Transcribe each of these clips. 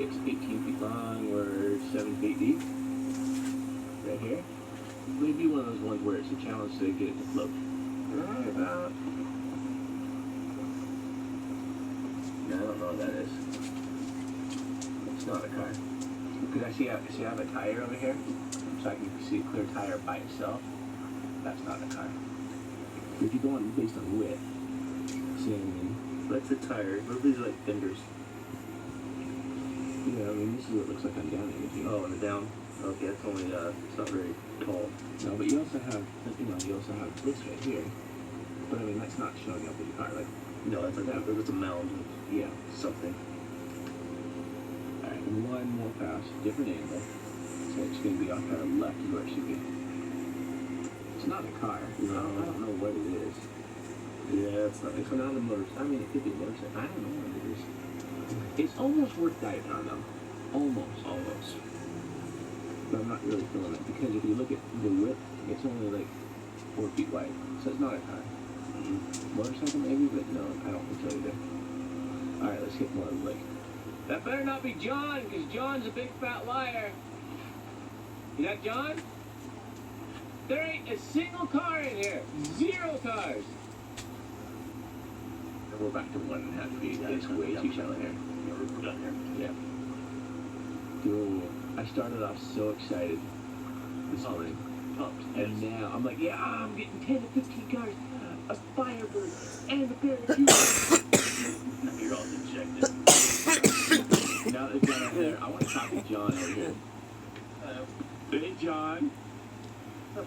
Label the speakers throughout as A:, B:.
A: It's 18 feet long. We're 7 feet deep. Right here. Maybe one of those ones where it's a challenge to get it to float. Right about. No, I don't know what that is. It's not a car. Because I see I have a tire over here, so I can see a clear tire by itself. That's not a car. If you go on based on width, see what I mean? That's a tire. What are these like fenders? Yeah, I mean this is what it looks like on down imaging. Oh, on the down. Okay, it's only it's not very tall. No, but you also have you also have this right here. But I mean that's not showing up in your car. Like no, that's like that. It's a mound. Yeah, something. Alright, one more pass, different angle. So it's gonna be off kind of left is where it should be. It's not a car. No, I don't know what it is. Yeah, it's not a motorcycle. I mean, it could be a motorcycle. I don't know what it is. It's almost worth diving on them. Almost. But I'm not really feeling it because if you look at the width, it's only like 4 feet wide. So it's not a car. Motorcycle maybe, but no, I don't think so either. Alright, let's hit more of the lake. That better not be John, because John's a big fat liar. Is that John? There ain't a single car in here. 0 cars. And we're back to 1.5 feet. It's way too shallow here. We're done here. Yeah. Dude, I started off so excited this morning. And now I'm like, yeah, I'm getting 10 to 15 cars, a Firebird, and a Barracuda. You're all dejected. Now that John over there, I want to talk to John over here. Hey, John.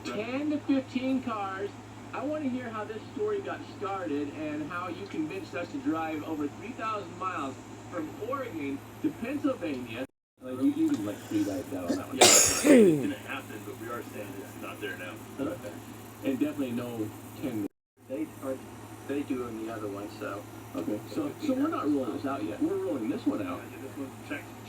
A: 10 to 15 cars. I want to hear how this story got started and how you convinced us to drive over 3,000 miles from Oregon to Pennsylvania. Like, you can like free dive down on that one. Yeah, it didn't happen, but we are saying it's not there now. Okay. And definitely no 10. They do in the other one, so. Okay, so we're not ruling this out yet. We're ruling this one out. This one,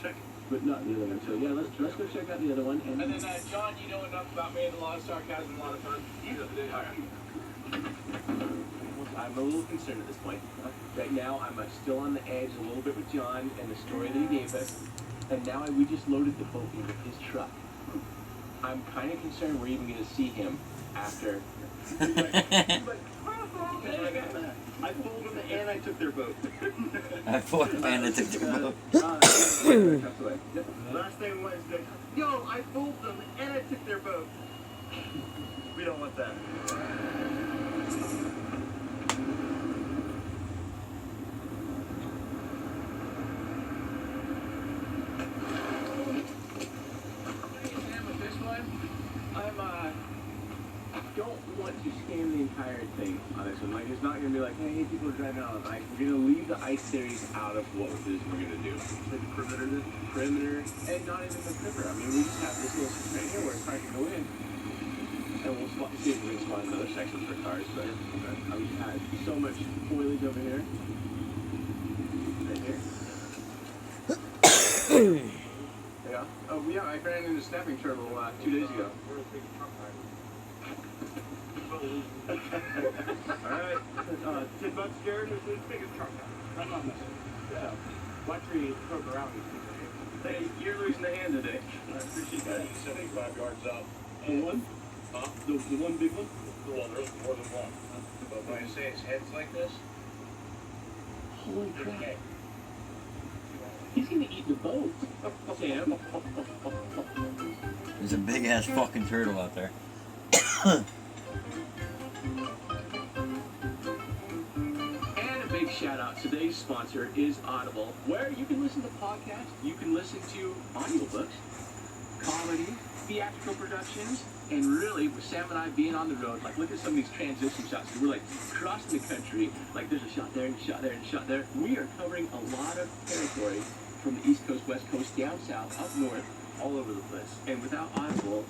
A: check. But not the other one. So yeah, let's go check out the other one. And then John, you know enough about me and a lot of sarcasm, a lot of fun. I'm a little concerned at this point. Right now, I'm still on the edge a little bit with John and the story that he gave us. And now we just loaded the boat in with his truck. I'm kind of concerned we're even going to see him after. I pulled them and I took their boat.
B: I pulled them and I took their boat.
A: Last thing was that, yo, I pulled them and I took their boat. We don't want that. Don't want to scam the entire thing on this one. Like, it's not going to be like, hey, people are driving out on ice. We're going to leave the ice series out of what it is we're going to do. Like the perimeter, and not even the perimeter. I mean, we just have this little section right here where it's hard to go in. And we'll see if we can spot another section for cars. But we've had so much foliage over here. Right here. Yeah. Oh, yeah, I ran into a snapping turtle 2 days ago. Alright. $10 Jared? Who's the biggest truck? I'm not messing. Yeah. Watch me poke around these people here. Hey, you're losing the hand today. I appreciate that. 75 yards out. The one? Huh? The one big one? The one. There's more than one. But when I say his head's like this. Holy crap. He's gonna eat the boat. Sam.
B: There's a big ass fucking turtle out there.
A: Shout out. Today's sponsor is Audible, where you can listen to podcasts, you can listen to audiobooks, comedy, theatrical productions, and really, with Sam and I being on the road, like look at some of these transition shots. We're like crossing the country, like there's a shot there and a shot there and a shot there. We are covering a lot of territory from the East Coast, West Coast, down south, up north, all over the place. And without Audible,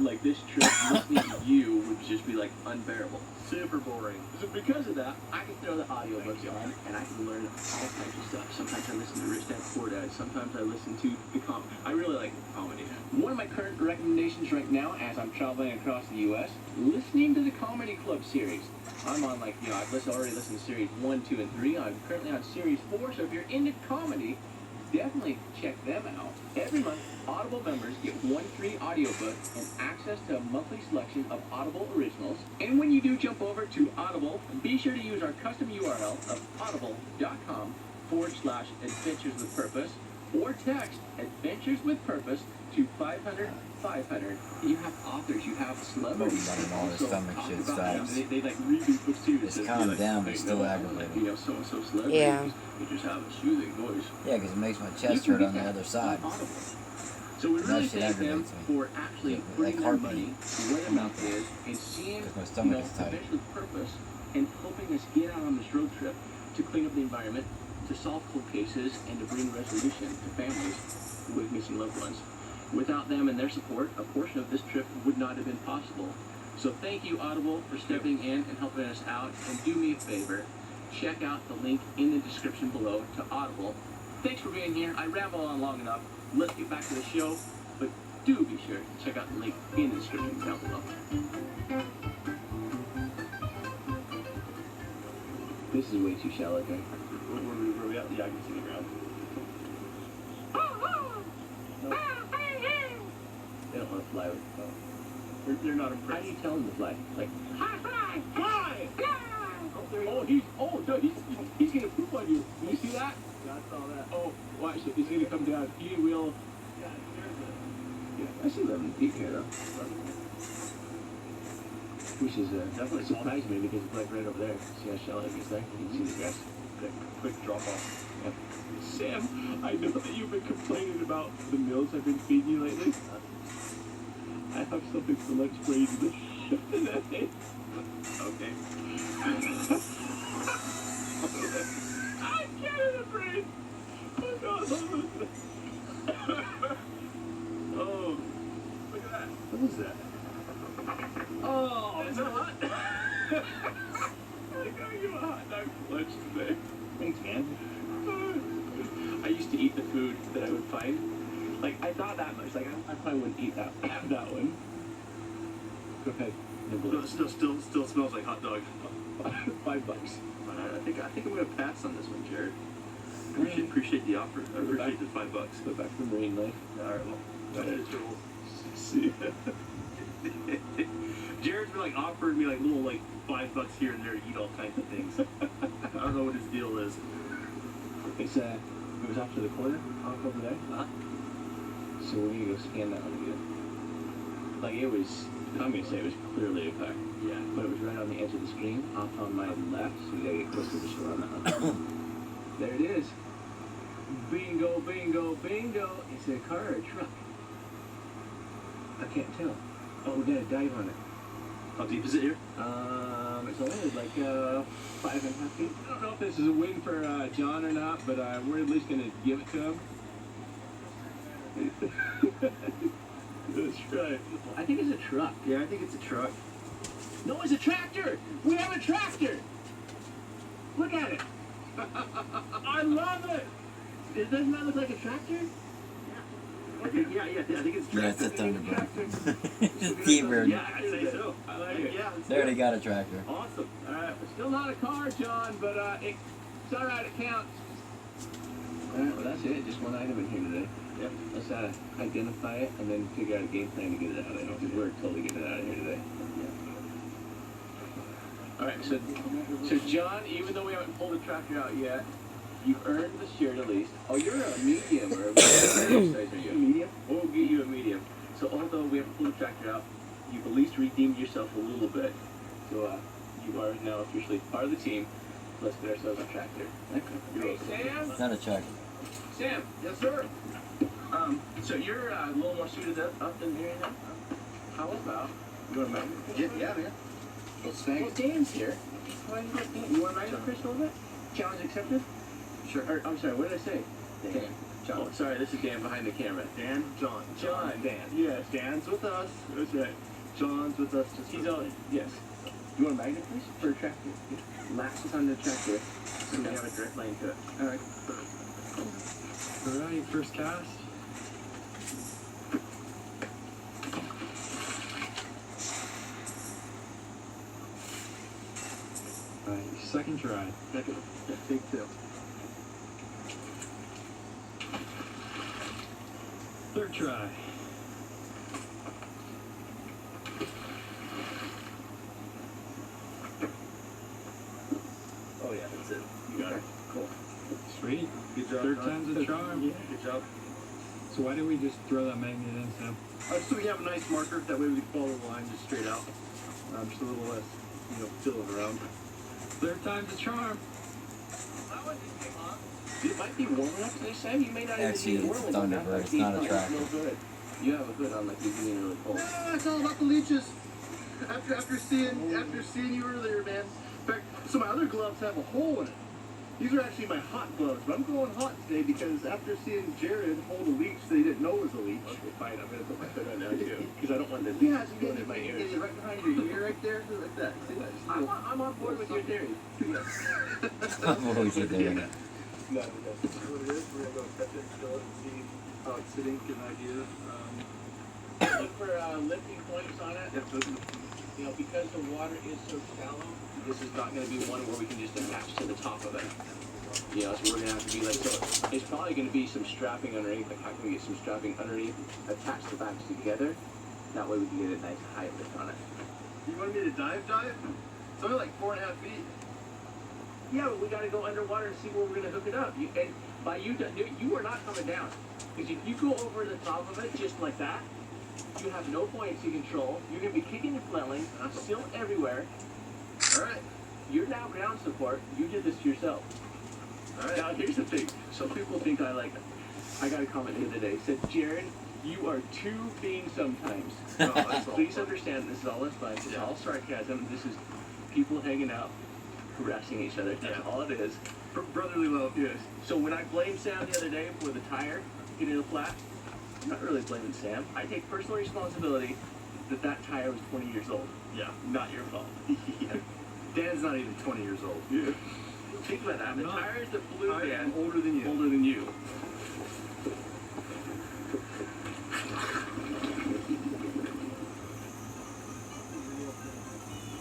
A: like this trip listening to you would just be like unbearable. Super boring. So because of that, I can throw the audiobooks on and I can learn all kinds of stuff. Sometimes I listen to Rich Dad Poor Dad. Sometimes I listen to the comedy. I really like comedy. One of my current recommendations right now as I'm traveling across the U.S., listening to the Comedy Club series. I'm on like, I've already listened to series 1, 2, and 3. I'm currently on series 4, so if you're into comedy, definitely check them out. Every month, Audible members get one free audiobook and access to a monthly selection of Audible originals. And when you do jump over to Audible, be sure to use our custom URL of audible.com/adventures with purpose or text adventures with purpose to 500-500. You have authors, you have celebrities.
B: Everybody knows
A: also
B: stomach
A: talk
B: shit
A: about them.
B: stops.
A: They like read these books too.
B: It's calmed down, but still aggravating.
A: You know, so-and-so celebrities.
C: Yeah.
A: They just have a soothing voice.
B: Yeah, because it makes my
A: You
B: chest
A: can
B: hurt
A: get
B: on the
A: that
B: other side.
A: on Audible. So we
B: That
A: really
B: shit
A: thank them
B: aggravates me.
A: for actually
B: Like
A: putting their
B: heartbeat.
A: money where their mouth is and seeing,
B: Because my stomach is tight.
A: adventures with purpose and helping us get out on this road trip to clean up the environment, to solve cold cases, and to bring resolution to families with missing loved ones. Without them and their support, a portion of this trip would not have been possible. So thank you, Audible, for stepping in and helping us out. And do me a favor, check out the link in the description below to Audible. Thanks for being here. I ramble on long enough. Let's get back to the show. But do be sure to check out the link in the description down below. This is way too shallow, okay? Where we at? Yeah, I can see the ground. No. They don't want to fly with the phone. They're not impressed. How do you tell them to fly? Like, fly! Fly! Oh, no, he's gonna poop on you. Did you see that? Yeah, I saw that. Oh, watch it. He's gonna come down. He will. Yeah, I see them deep here though. Which is definitely surprised me because it's like right over there. See how shallow it is there? You can see the grass. Quick drop off. Yeah. Sam, I know that you've been complaining about the meals I've been feeding you lately. I have something for lunch for you today. Okay. I'm getting a break. Oh God. Oh, look at that. What is that? Oh, is it hot? I got you a hot dog for lunch today. Thanks, man. I used to eat the food that I would find. Like, I thought that much. Like, I probably wouldn't eat that one. Go ahead. Still smells like hot dog. $5. I think I'm gonna pass on this one, Jared. Appreciate the offer. I appreciate the $5. Go back to marine life. All right. Well, see. Jared's been like offering me like little like $5 here and there to eat all kinds of things. I don't know what his deal is. It's it was off to the corner, off over there. So we're gonna go scan that one again. Like it was, I'm gonna say it was clearly a car. Yeah. But it was right on the edge of the screen, off on my left, so we gotta get close to the shore on that one. There it is. Bingo, bingo, bingo. Is it a car or a truck? I can't tell. Oh, we gotta dive on it. How deep is it here? It's only like 5.5 feet. I don't know if this is a win for John or not, but we're at least gonna give it to him. That's right. I think it's a truck. Yeah, I think it's a truck. No, it's a tractor! We have a tractor! Look at it! I love it! Doesn't that look like a tractor? Okay, yeah, I think it's a tractor.
B: Yeah, it's a Thunderbird. It's a T-Bird.
A: Yeah, I'd say so. I like it. Yeah,
B: They already got a tractor.
A: awesome. Alright, we're still not a car, John, but it's alright, it counts. Alright, well that's it. Just one item in here today. Yep. Let's identify it and then figure out a game plan to get it out of there. Because we're totally getting it out of here today. Alright, so John, even though we haven't pulled the tractor out yet, you've earned the shirt at least. Oh, you're a medium or what size are you? A medium? We'll get you a medium. So although we haven't pulled the tractor out, you've at least redeemed yourself a little bit. So you are now officially part of the team. Let's get ourselves a tractor. Hey, Sam?
B: It's not a tractor.
A: Sam? Yes, sir? So you're a little more suited up than here now? How about, you want a magnet? Yeah, man. Well, Dan's here. Why do you get Dan? You want a magnet fish a little bit? Challenge accepted? Sure. Or, I'm sorry, what did I say? Dan. John. Oh, sorry, this is Dan behind the camera. Dan? John. John. Dan. Yes. Dan's with us. That's right. John's with us. He's on. Yes. You want a magnet fish for a tractor? Latches on the tractor. So we have a direct lane to it. Alright. Alright, first cast. Alright, second try. Second. Yeah, take two. Third try. Oh yeah, that's it. You got it. Cool.
C: Sweet.
A: Good job.
C: Third
A: Don.
C: time's a charm.
A: Yeah, good job.
C: So why didn't we just throw that magnet in, Sam?
A: So we have a nice marker. That way we can follow the line just straight out. Just a little less, fiddling around.
C: Third time's a charm.
A: It might be warm enough today, Sam. You may not
B: Actually,
A: even be
B: it's
A: warm
B: Thunderbird.
A: enough.
B: It's not a
A: Like,
B: tractor.
A: no good. You have a hood on like you're getting really cold. Ah, it's all about the leeches. After seeing you earlier, man. In fact, so my other gloves have a hole in it. These are actually my hot gloves, but I'm going hot today because after seeing Jared hold a leech that he didn't know was a leech. Okay, fine. I'm gonna put my hood on now too, because I don't want the leech going in my ears. Get it right behind your ear, right there, like that. See that? I'm on board with your theory.
B: I'm always with there.
A: No, that's what it is. We're gonna go touch it, feel it, and see how it's sitting. Get an idea. Look for lifting points on it. Yep, those are because the water is so shallow, this is not going to be one where we can just attach to the top of it. So we're going to have to be like, so it's probably going to be some strapping underneath. Like, how can we get some strapping underneath, attach the backs together? That way we can get a nice high lift on it. You wanted me to dive? It's only like 4.5 feet. Yeah, but we got to go underwater and see where we're going to hook it up. You are not coming down. Because if you go over the top of it just like that, you have no buoyancy control. You're going to be kicking and flailing, silt everywhere. All right. You're now ground support. You did this to yourself. All right. Now, here's the thing. Some people think I got a comment the other day. It said, Jared, you are too being sometimes. Please understand, this is all in fun. It's all sarcasm. This is people hanging out, harassing each other. That's all it is. Brotherly love. Yes. So when I blamed Sam the other day for the tire getting a flat, I'm not really blaming Sam. I take personal responsibility that tire was 20 years old. Yeah. Not your fault. Yeah. Dan's not even 20 years old. Yeah. Think about that. The tires that blew Dan older than you. Older than you.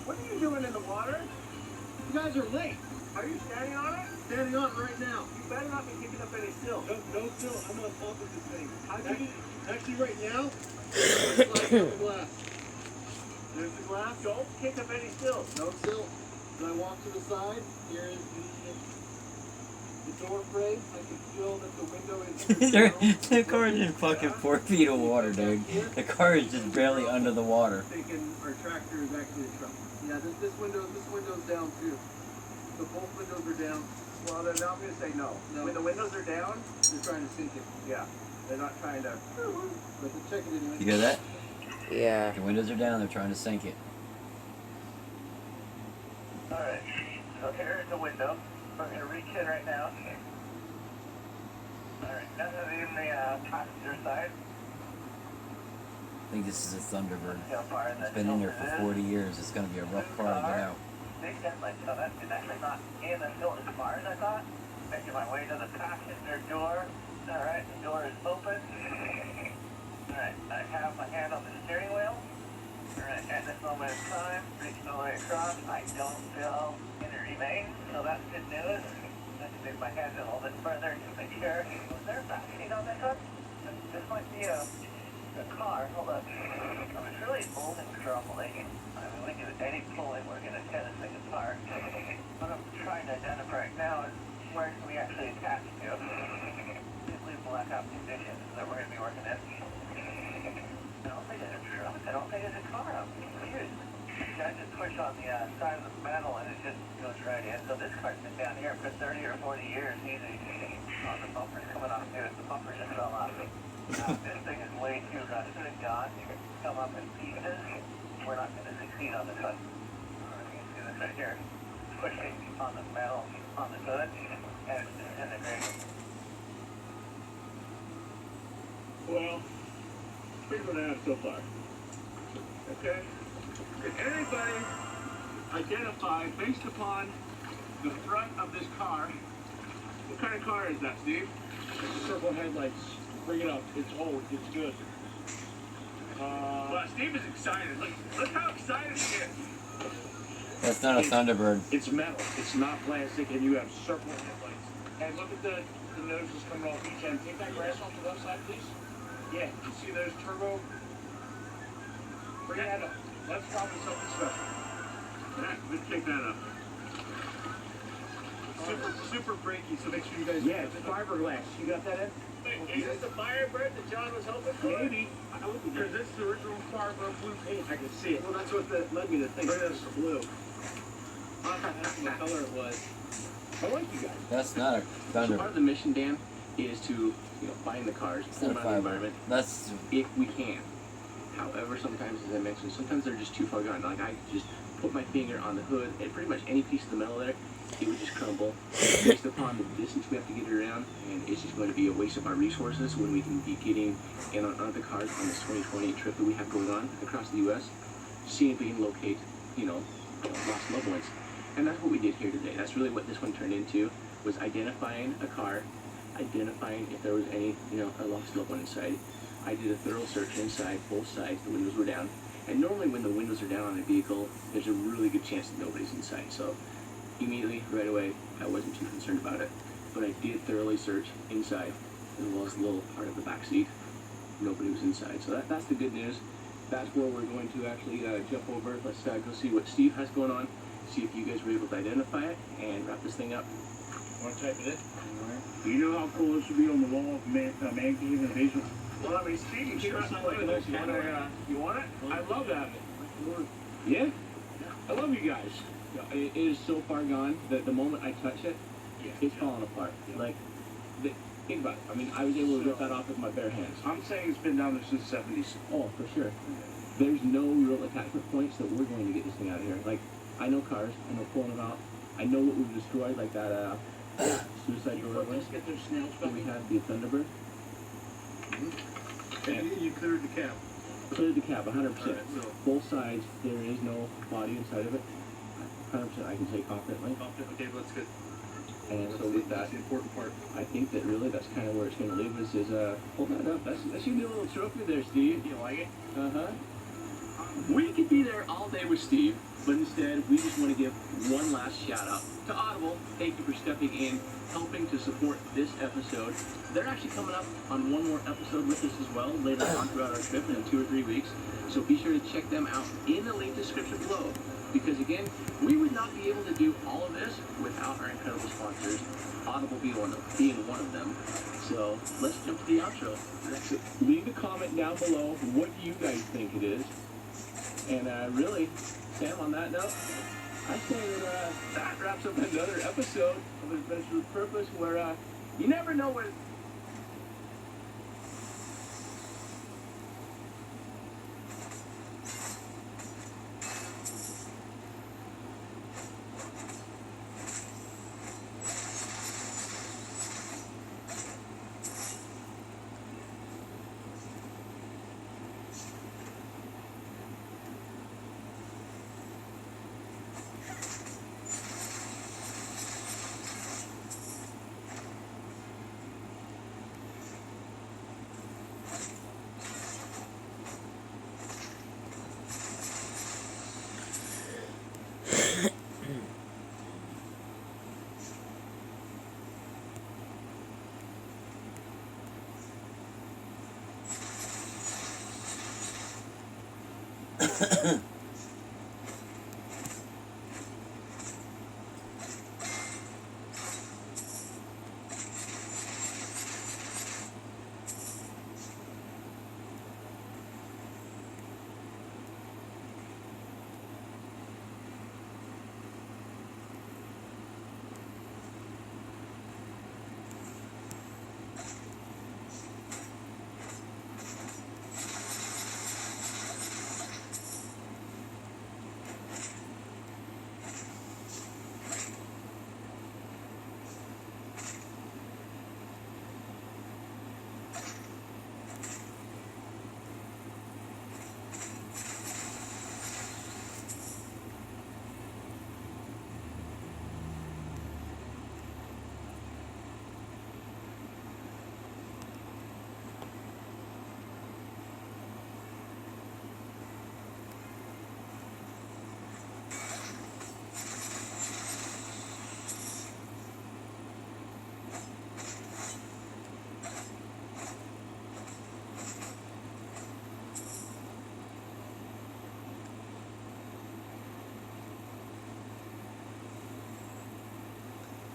A: What are you doing in the water? You guys are late. Are you standing on it? Standing on it right now. You better not be kicking up any silt. No silt. I'm on top of this thing. Actually, right now, it's like the glass. There's the glass. Don't kick up any silt. No silt. When I walk to the side, here is the door frame. I can feel that the window is...
B: The car is in fucking 4 feet of water, dude. The car is just barely under the water.
A: Thinking our tractor is actually a truck. Yeah, this window's down too. So both windows are down. Well, then now I'm going to say no. When the windows are down, they're trying to sink it. Yeah. They're not trying to... But check it anyway.
B: You hear that?
D: Yeah.
B: The windows are down, they're trying to sink it.
E: Alright, so here's the window. We're going to reach in right now. Alright, nothing in the passenger side.
B: I think this is a Thunderbird.
E: See how far
B: It's been in there for 40 years. It's going to be a rough car to get out.
E: Big headlight, so that is actually not in the silt as far as I thought. Making my way to the passenger door. Alright, the door is open. Alright, I have my hand on the steering wheel. Alright, at this moment in time, reaching all the way across, I don't feel any veins, so that's good news. I can move my hand a little bit further to make sure. Was there a back seat on this one? This might be a car. Hold up. It's really old and crumbling. I mean, we do any pulling, we're going to tear this thing apart. What I'm trying to identify right now is where can we actually attach to? Simply blackout conditions that we're going to be working in. I don't think it's a truck. I don't think it's a car. I'm confused. I just push on the side of the metal and it just goes right in. So this car's been down here for 30 or 40 years easy. Oh, the bumper's coming off too. The bumper just fell off. This thing is way too rusted and gone. You can come up in pieces. We're not going to succeed on this one. You can see this right here. Pushing on the metal on the hood and it's disintegrating.
A: Well, here's what I have so far. Okay? Can anybody identify, based upon the front of this car, what kind of car is that, Steve? Circle headlights. Bring it up. It's old. It's good. Well, Steve is excited. Look how excited he is.
B: That's not a Thunderbird.
A: It's metal. It's not plastic, and you have circle headlights. And look at the noses coming off each end. Take that grass off the left side, please.
D: Yeah, you see those turbo? Bring that up. That's probably something special.
C: Yeah, let's take that up.
D: Super breaky, so make sure you guys.
A: Yeah, it's fiberglass. You got that in?
E: Is this the Firebird that John was hoping for?
D: Maybe. Because this is the original Firebird blue paint. I can see it.
A: Well, that's what led me to think
D: Look at
A: this
D: this.
A: is blue.
C: That's what color it was.
A: I like you guys.
B: That's not a
A: So part
B: Thunderbird.
A: of the mission, Dan, is to find the cars,
B: It's
A: pull
B: not
A: them
B: a
A: out of the
B: Firebird.
A: environment
B: That's
A: if we can. However, sometimes, as I mentioned, sometimes they're just too far gone. Like I could just put my finger on the hood and pretty much any piece of the metal there, it would just crumble based upon the distance we have to get it around, and it's just going to be a waste of our resources when we can be getting in on other cars on this 2020 trip that we have going on across the U.S., seeing if we can locate, lost loved ones. And that's what we did here today. That's really what this one turned into, was identifying a car, identifying if there was any, a lost loved one inside. I did a thorough search inside, both sides, the windows were down. And normally when the windows are down on a vehicle, there's a really good chance that nobody's inside. So immediately, right away, I wasn't too concerned about it. But I did thoroughly search inside, as well as the little part of the back seat. Nobody was inside. So that's the good news. That's where we're going to actually jump over. Let's go see what Steve has going on, see if you guys were able to identify it, and wrap this thing up.
D: Want to type it in?
C: Do you know how cool this would be on the wall of man cave in the basement?
D: Well, I mean, Steve, you came out to play with us. You want it? I'd love to have it.
A: Yeah? I love you guys. It is so far gone that the moment I touch it, it's falling apart. Like, think about it. I mean, I was able to rip that off with my bare hands.
D: I'm saying it's been down there since the 70s.
A: Oh, for sure. There's no real attachment points that we're going to get this thing out of here. Like, I know cars. I know pulling them out. I know what we've destroyed, like that suicide door was.
D: Get those snails
A: So we had the Thunderbird.
C: And you cleared the cap.
A: Cleared the cab, 100%.
C: Alright, so
A: Both sides, there is no body inside of it. 100% I can say confidently.
C: okay, but that's good.
A: And so with that,
C: That's the important part.
A: I think that really that's kind of where it's going to leave us is, hold that up. That's your new little trophy there, Steve.
D: You like it?
A: Uh-huh. We could be there all day with Steve, but instead we just want to give one last shout out to Audible. Thank you for stepping in, helping to support this episode. They're actually coming up on one more episode with us as well later on throughout our trip in 2 or 3 weeks. So be sure to check them out in the link description below. Because again, we would not be able to do all of this without our incredible sponsors, Audible being one of them. So let's jump to the outro. Leave a comment down below. What do you guys think it is? And really, Sam, on that note, I say that that wraps up another episode of Adventure with Purpose, where you never know what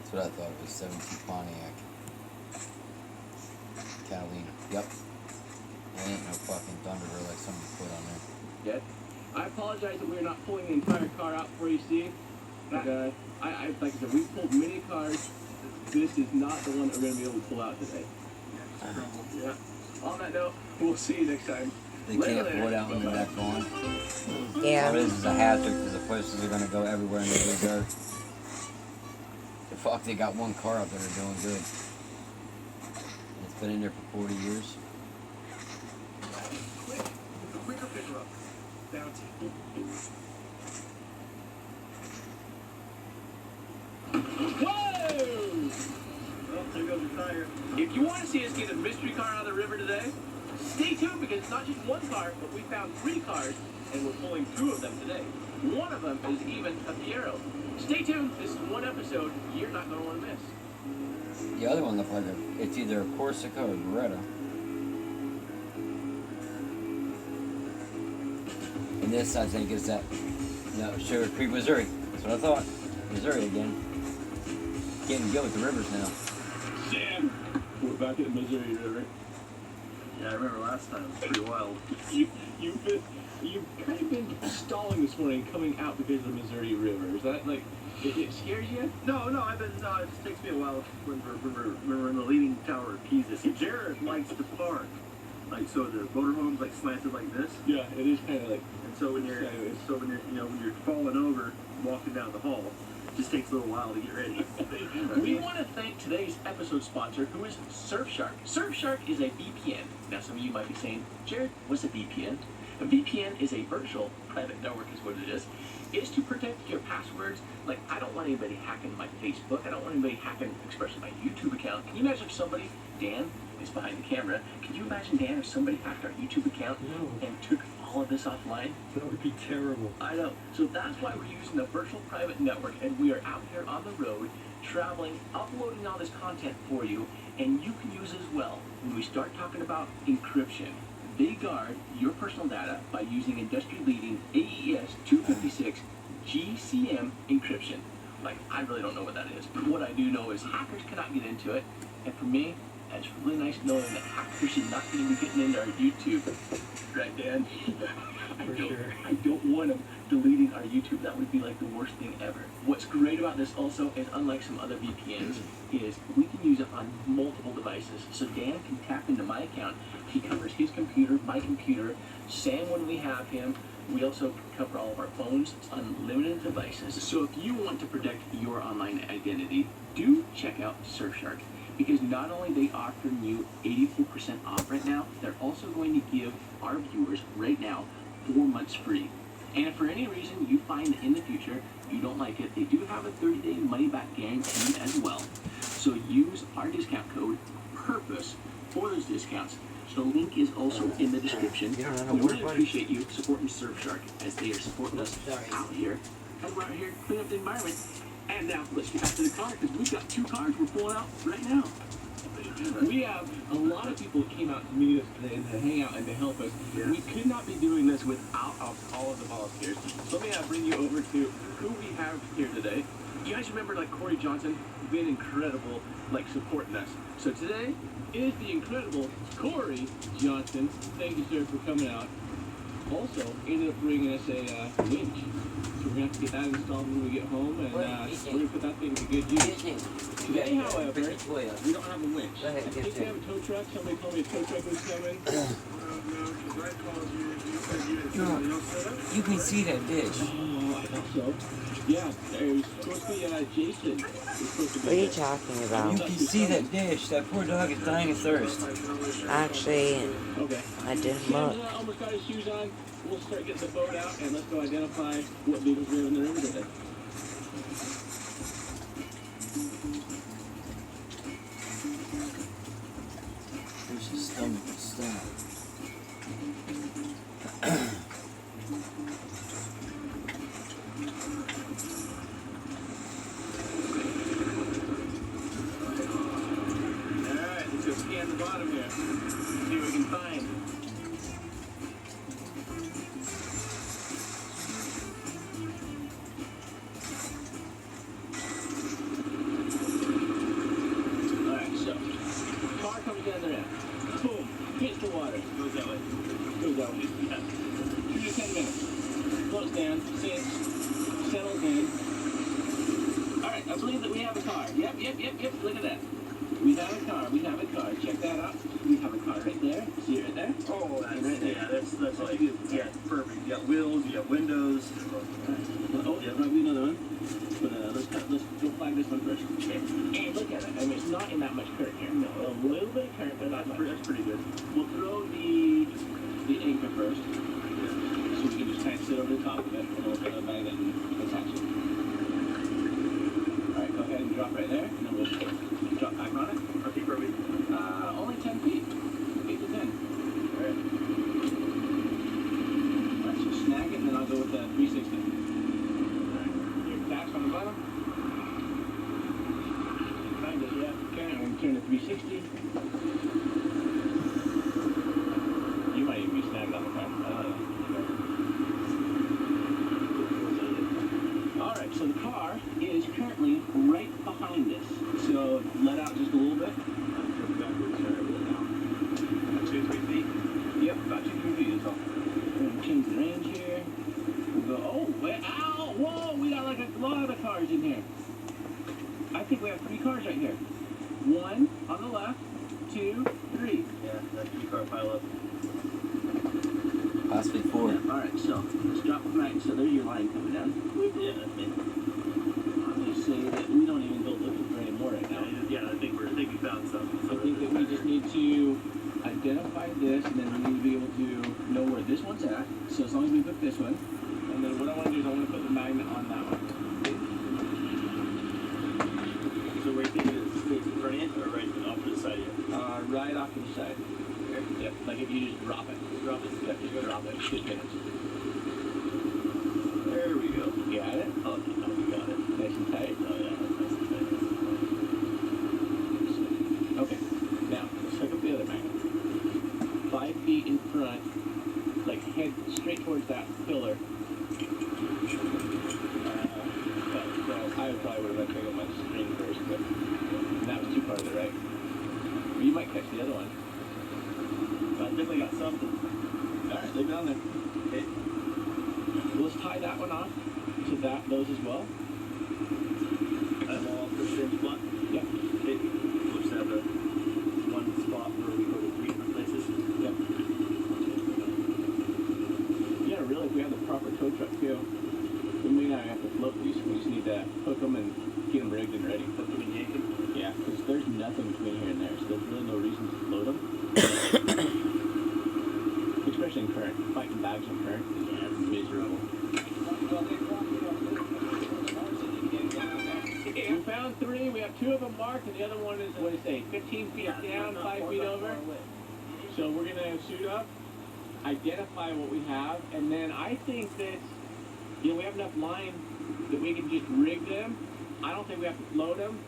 B: That's what I thought it was. 17 Pontiac. Catalina. Yep. It ain't no fucking Thunderbird like somebody put on there.
A: Yet. I apologize that we're not pulling the entire car out for you, Steve. But, like I said, we pulled many cars. This is not the one that we're going to be able to pull out today. Yeah. On that note, we'll see you next time.
B: They can't pull it out when they're that gone.
F: Yeah.
B: All this is a hazard because the places are gonna go everywhere and they go. Fuck, they got one car up there that are doing good. It's been in there for 40 years.
D: Quicker picker up. Bounty.
A: Whoa!
C: Well, there goes your tire.
A: If you want to see us get a mystery car out of the river today, stay tuned because it's not just one car, but we found 3 cars and we're pulling 2 of them today. One of them is even a Fiero. Stay tuned. This is one episode you're not going to want to miss.
B: The other one looked like it's either a Corsica or Beretta. And this, I think, is that, Sugar Creek, Missouri. That's what I thought. Missouri again. Getting good with the rivers now.
A: Sam, we're back at the Missouri River.
C: Yeah, I remember last time. It was pretty wild.
A: You've kind of been stalling this morning coming out because of the Missouri River. Is that like, it scares you?
C: No, it just takes me a while when we're in the leaning tower of Pisa. See, Jared likes to park. Like, so the motorhome's like slanted like this.
A: Yeah, it is kind of like.
C: And so when you're falling over, walking down the hall, it just takes a little while to get ready.
A: We want to thank today's episode sponsor, who is Surfshark. Surfshark is a VPN. Now, some of you might be saying, Jared, what's a VPN? A VPN is a virtual private network, is what it is. It's to protect your passwords. Like, I don't want anybody hacking my Facebook. I don't want anybody hacking, especially my YouTube account. Can you imagine if somebody, Dan, is behind the camera. Can you imagine, Dan, if somebody hacked our YouTube account and took all of this offline?
C: That would be terrible.
A: I know. So that's why we're using a virtual private network, and we are out here on the road, traveling, uploading all this content for you, and you can use it as well. When we start talking about encryption, they guard your personal data by using industry-leading AES 256 GCM encryption. Like, I really don't know what that is, but what I do know is hackers cannot get into it, and for me, it's really nice knowing that hackers should not be getting into our YouTube. Right, Dan? I don't want them deleting our YouTube. That would be like the worst thing ever. What's great about this also is, unlike some other VPNs, is we can use it on multiple devices. So Dan can tap into my account. He covers his computer, my computer, Sam when we have him. We also cover all of our phones. It's unlimited devices. So if you want to protect your online identity, do check out Surfshark. Because not only they offering you 84% off right now, they're also going to give our viewers right now 4 months free. And if for any reason you find that in the future you don't like it, they do have a 30-day money-back guarantee as well. So use our discount code PURPOSE for those discounts. So the link is also in the description. We really appreciate you supporting Surfshark as they are supporting us out here. And we're out here cleaning up the environment. And now let's get back to the car because we've got 2 cars we're pulling out right now. We have a lot of people that came out to meet us today and to hang out and to help us. Yeah. We could not be doing this without all of the volunteers. So let me bring you over to who we have here today. You guys remember like Corey Johnson being incredible, like supporting us. So today is the incredible Corey Johnson. Thank you, sir, for coming out. Also ended up bringing us a winch. So we're going to have to get that installed when we get home, and we're going to put that thing to good use. Today, however, we don't have a winch. I think we have a tow truck. Somebody told me a tow truck was coming.
B: You can see that dish.
A: Oh, I thought so. Yeah, it was supposed to be Jason.
F: What are you talking
B: You
F: about?
B: can see that dish. That poor dog is dying of thirst.
F: Actually,
A: Okay.
F: I didn't
A: Sam's
F: look.
A: almost got his shoes on. We'll start getting the boat out, and let's go identify what vehicles we have in the river today.
B: There's his stomach is stomach.
A: Alright, let's go scan the bottom here. See what we can find. hits the water.
C: Goes that way.
A: Goes that way.
C: Yeah.
A: 2 to 10 minutes. Floats down, sinks, settles in. Alright, I believe that we have a car. Yep. Look at that. We have a car. Check that out. We have a car right there. See it right there?
C: Oh, that's
A: right there.
C: yeah. That's like yeah, perfect. You got wheels. You got windows.
A: Oh, yeah, might be another one. But let's go flag this one first. Okay. And look at it. I mean, it's not in that much current here. No, a little bit of current, but not much.
C: That's pretty good.
A: We'll throw the anchor first, so we can just kind of sit over the top of it, and we'll put a magnet and attach it. All right, go ahead and drop right there, and then we'll drop back on it.
C: Okay, perfect.
A: Only 10 feet. 8 to 10. All right. All right, so snag it, and then I'll go with the 360. Your tax on the bottom. Find it, yeah. Okay, I'm going to turn to 360. You might even be snagged on the car. All right, so the car is currently right behind us. So let out just a little bit.
C: About 2-3 feet.
A: Yep, about 2-3 feet is all. We're gonna change the range here. We'll go, oh, wait, ow, whoa, we got like a lot of cars in here. I think we have 3 cars right here. 1 on the left, 2, 3.
C: Yeah, that 3-car pile up.
B: Possibly 4.
A: All right, so let's drop the mag. So there's your line coming down.
C: Yeah, that's me.
A: I'm gonna say that we don't even go looking for any more right now.
C: Yeah, I think we found something.
A: I think that we just need to identify this, and then we need to be able to know where this one's at. So as long as we put this one, and then what I want to do is I want to put the magnet on that one.
C: So where you think it is? Straight in front of you, or right off to the side of you?
A: Right off to the side. Yep, like if you just drop it. Drop it. Yep, just drop it. Just minutes.
C: There we go.
A: Got it?
C: Oh, you got it.
A: Nice and tight.
C: Oh, yeah, that's nice and tight.
A: Okay, now let's hook up the other magnet. 5 feet in front, like head straight towards that pillar. So I probably would have picked up my string first, but that was too far to the right. Or you might catch the other one.
C: I definitely got something.
A: Alright, leave it on there. Okay. Well, let's tie that one off to those as well.
C: I'm all for the same spot.
A: Yep.
C: Okay. We'll just have the one spot where we go to 3 different places.
A: Yep. Yeah, really, if we have the proper tow truck too, we may not have to float these. We just need to hook them and get them rigged and ready.
C: Hook them and yank them.
A: Yeah, because there's nothing between here and there, so there's really no reason to float them. Especially in current. Fighting bags in current is miserable. We found 3. We have 2 of them marked, and the other one is, what do you say, 15 feet down, 5 feet over. So we're going to suit up, identify what we have, and then I think that, we have enough line that we can just rig them. I don't think we have to float them.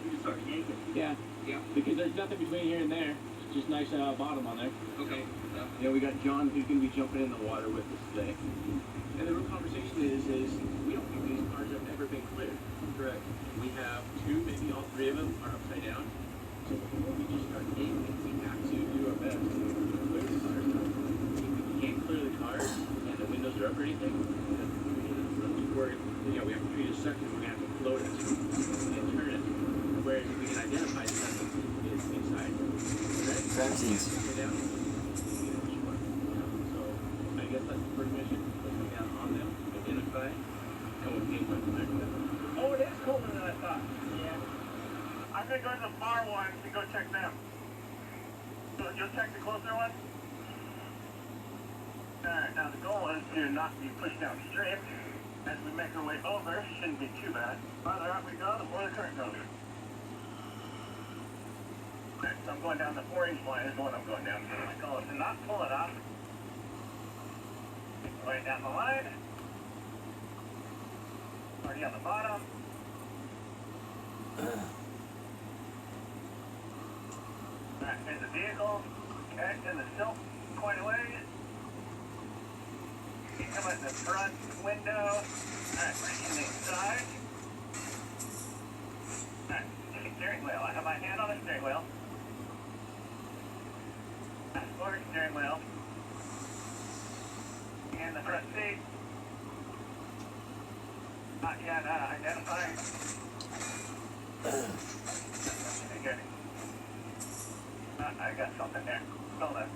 C: We can start yanking.
A: Yeah.
D: Yeah.
A: Because there's nothing between here and there. It's just nice bottom on there.
D: Okay.
A: Yeah, we got John who's going to be jumping in the water with us today. And the real conversation is we don't think these cars have ever been cleared.
C: Correct.
A: We have 2, maybe all 3 of them are upside down. So before we just start aiming, we have to do our best to clear the cars. If we can't clear the cars and the windows are up or anything, then we have to treat it separate. We're going to have to float it and turn it. Whereas if we can identify that nothing is inside. Okay?
B: Crime scenes.
A: Go down. So I guess that's the first mission. Let's go down on them, identify, and we'll gain from there.
E: Oh, it is colder than I thought. Yeah. I'm gonna go to the far ones and go check them. So you'll check the closer ones? Alright, now the goal is to not be pushed downstream. As we make our way over, shouldn't be too bad. Farther up we go, the more the current goes. Alright, so I'm going down the 4-inch line is the one I'm going down. My goal is to not pull it off. Going down the line. Already on the bottom. Alright, here's the vehicle. Okay, and the silk quite a ways. You come at the front window. Alright, we're in the inside. Alright, steering wheel. I have my hand on the steering wheel. steering wheel. In the front seat. Not yet identified. Good. I got something there. Hold on.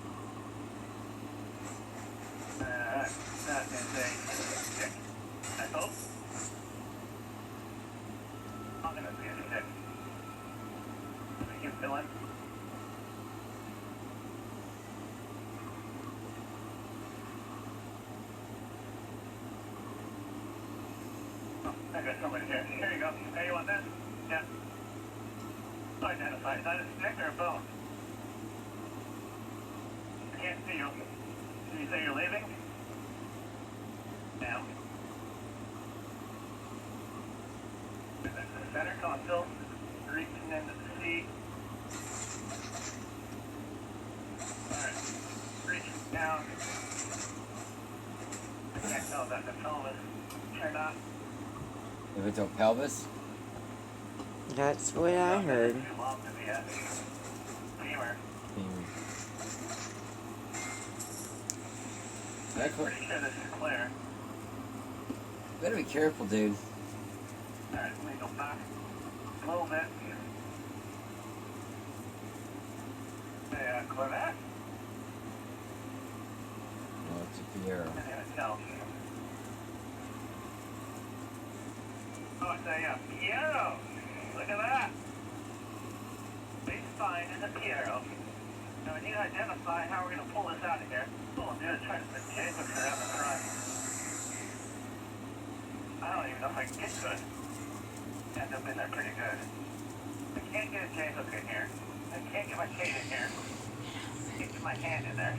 E: That is a stick. I hope. I'm gonna be a stick. Let me keep filling. Oh, I got somebody here. Here you go. Hey, you want that? Yeah. Identify. Is that a stick or a bone? I can't see you. Did you say you're leaving? Now. The center console, reaching into the seat. Alright. Reaching down. I can't tell if that's a pelvis turned off.
B: If it's a pelvis,
F: That's what I heard.
E: Too long to be a femur. Pretty sure this is clear.
B: better be careful, dude.
E: Alright, let me go back a little bit. Hey, Corvette?
B: No, it's a Fiero.
E: No. Oh, it's a Fiero. Look at that. Base spine is a Fiero. Now we need to identify how we're going to pull this out of here. All I'm doing is trying to put chain hooks around the front. I don't even know if I can get to it. End up in there pretty good. I can't get a chain hook in here. I can't get my chain in here. I can't get my hand in there.